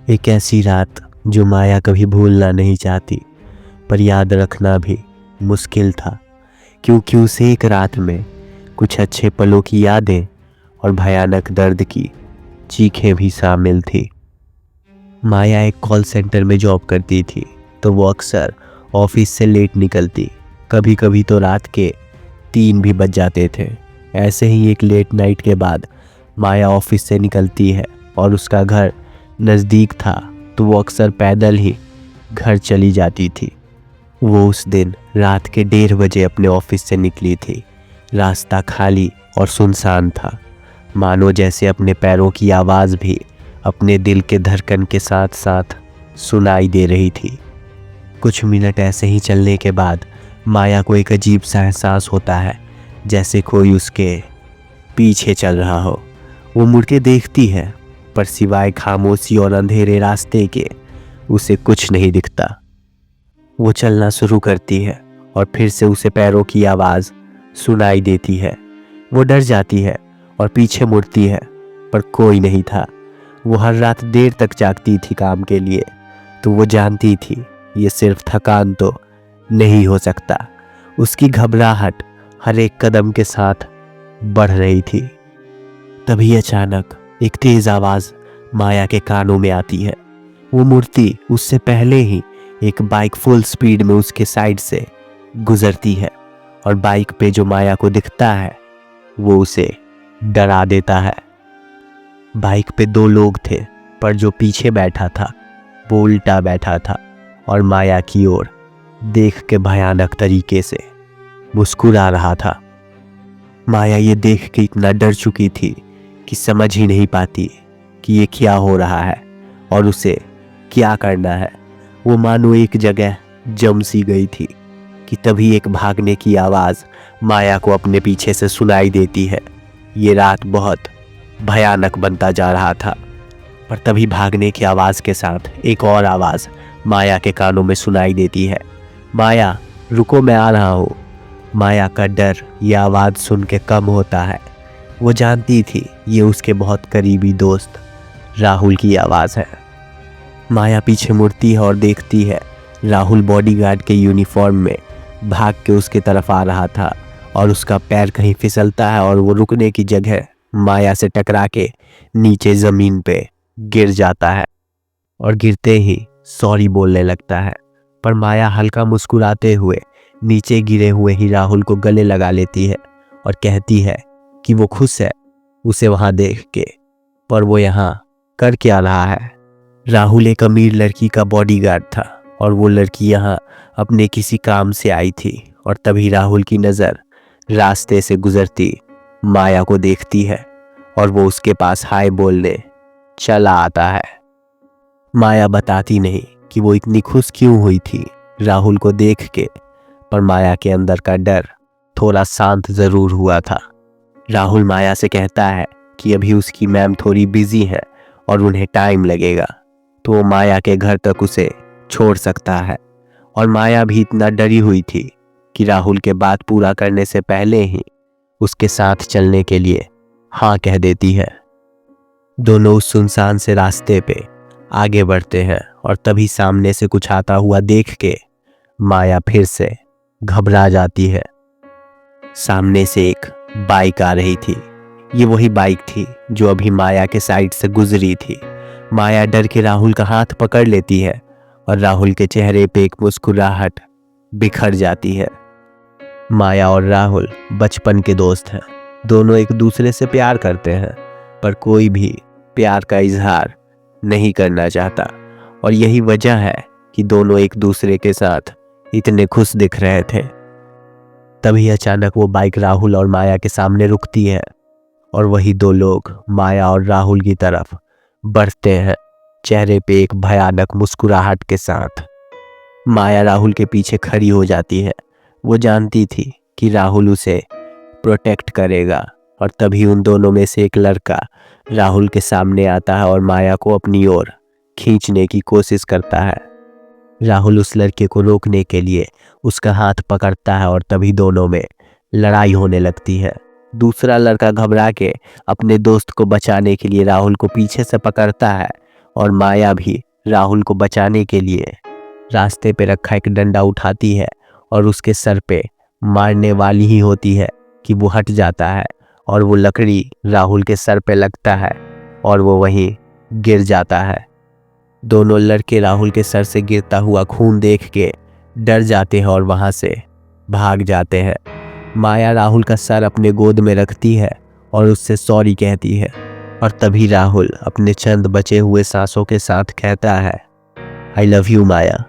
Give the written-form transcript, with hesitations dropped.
एक ऐसी रात जो माया कभी भूलना नहीं चाहती, पर याद रखना भी मुश्किल था, क्योंकि उस एक रात में कुछ अच्छे पलों की यादें और भयानक दर्द की चीखें भी शामिल थी। माया एक कॉल सेंटर में जॉब करती थी, तो वो अक्सर ऑफिस से लेट निकलती। कभी कभी तो रात के 3 भी बज जाते थे। ऐसे ही एक लेट नाइट के बाद माया ऑफिस से निकलती है और उसका घर नज़दीक था, तो वो अक्सर पैदल ही घर चली जाती थी। वो उस दिन रात के 1:30 बजे अपने ऑफिस से निकली थी। रास्ता खाली और सुनसान था, मानो जैसे अपने पैरों की आवाज़ भी अपने दिल के धड़कन के साथ साथ सुनाई दे रही थी। कुछ मिनट ऐसे ही चलने के बाद माया को एक अजीब सा एहसास होता है, जैसे कोई उसके पीछे चल रहा हो। वो मुड़ के देखती है, पर सिवाय खामोशी और अंधेरे रास्ते के उसे कुछ नहीं दिखता। वो चलना शुरू करती है और फिर से उसे पैरों की आवाज़ सुनाई देती है। वो डर जाती है और पीछे मुड़ती है, पर कोई नहीं था। वो हर रात देर तक जागती थी काम के लिए, तो वो जानती थी ये सिर्फ थकान तो नहीं हो सकता। उसकी घबराहट हर एक कदम के साथ बढ़ रही थी। तभी अचानक एक तेज आवाज़ माया के कानों में आती है। वो मुड़ती उससे पहले ही एक बाइक फुल स्पीड में उसके साइड से गुजरती है, और बाइक पे जो माया को दिखता है वो उसे डरा देता है। बाइक पे 2 लोग थे, पर जो पीछे बैठा था वो उल्टा बैठा था और माया की ओर देख के भयानक तरीके से मुस्कुरा रहा था। माया ये देख के इतना डर चुकी थी कि समझ ही नहीं पाती कि ये क्या हो रहा है और उसे क्या करना है। वो मानो एक जगह जम सी गई थी कि तभी एक भागने की आवाज़ माया को अपने पीछे से सुनाई देती है। ये रात बहुत भयानक बनता जा रहा था, पर तभी भागने की आवाज़ के साथ एक और आवाज़ माया के कानों में सुनाई देती है। माया, रुको, मैं आ रहा हूँ। माया का डर यह आवाज़ सुन के कम होता है। वो जानती थी ये उसके बहुत करीबी दोस्त राहुल की आवाज़ है। माया पीछे मुड़ती है और देखती है राहुल बॉडीगार्ड के यूनिफॉर्म में भाग के उसके तरफ आ रहा था, और उसका पैर कहीं फिसलता है और वो रुकने की जगह माया से टकरा के नीचे ज़मीन पे गिर जाता है, और गिरते ही सॉरी बोलने लगता है। पर माया हल्का मुस्कुराते हुए नीचे गिरे हुए ही राहुल को गले लगा लेती है और कहती है कि वो खुश है उसे वहाँ देख के, पर वो यहाँ कर क्या रहा है। राहुल एक अमीर लड़की का बॉडीगार्ड था, और वो लड़की यहाँ अपने किसी काम से आई थी, और तभी राहुल की नज़र रास्ते से गुजरती माया को देखती है और वो उसके पास हाय बोलने चला आता है। माया बताती नहीं कि वो इतनी खुश क्यों हुई थी राहुल को देख के, पर माया के अंदर का डर थोड़ा शांत ज़रूर हुआ था। राहुल माया से कहता है कि अभी उसकी मैम थोड़ी बिजी है और उन्हें टाइम लगेगा, तो वो माया के घर तक उसे छोड़ सकता है। और माया भी इतना डरी हुई थी कि राहुल के बात पूरा करने से पहले ही उसके साथ चलने के लिए हाँ कह देती है। दोनों उस सुनसान से रास्ते पे आगे बढ़ते हैं, और तभी सामने से कुछ आता हुआ देख के माया फिर से घबरा जाती है। सामने से एक बाइक आ रही थी। ये वही बाइक थी जो अभी माया के साइड से गुजरी थी। माया डर के राहुल का हाथ पकड़ लेती है, और राहुल के चेहरे पे एक मुस्कुराहट बिखर जाती है। माया और राहुल बचपन के दोस्त हैं। दोनों एक दूसरे से प्यार करते हैं, पर कोई भी प्यार का इजहार नहीं करना चाहता, और यही वजह है कि दोनों एक दूसरे के साथ इतने खुश दिख रहे थे। तभी अचानक वो बाइक राहुल और माया के सामने रुकती है, और वही 2 लोग माया और राहुल की तरफ बढ़ते हैं, चेहरे पे एक भयानक मुस्कुराहट के साथ। माया राहुल के पीछे खड़ी हो जाती है। वो जानती थी कि राहुल उसे प्रोटेक्ट करेगा, और तभी उन दोनों में से एक लड़का राहुल के सामने आता है और माया को अपनी ओर खींचने की कोशिश करता है। राहुल उस लड़के को रोकने के लिए उसका हाथ पकड़ता है, और तभी दोनों में लड़ाई होने लगती है। दूसरा लड़का घबरा के अपने दोस्त को बचाने के लिए राहुल को पीछे से पकड़ता है और माया भी राहुल को बचाने के लिए रास्ते पे रखा एक डंडा उठाती है और उसके सर पे मारने वाली ही होती है कि वो हट जाता है और वो लकड़ी राहुल के सर पे लगता है और वो वहीं गिर जाता है। दोनों लड़के राहुल के सर से गिरता हुआ खून देख के डर जाते हैं और वहां से भाग जाते हैं। माया राहुल का सर अपने गोद में रखती है और उससे सॉरी कहती है और तभी राहुल अपने चंद बचे हुए सांसों के साथ कहता है, आई लव यू माया।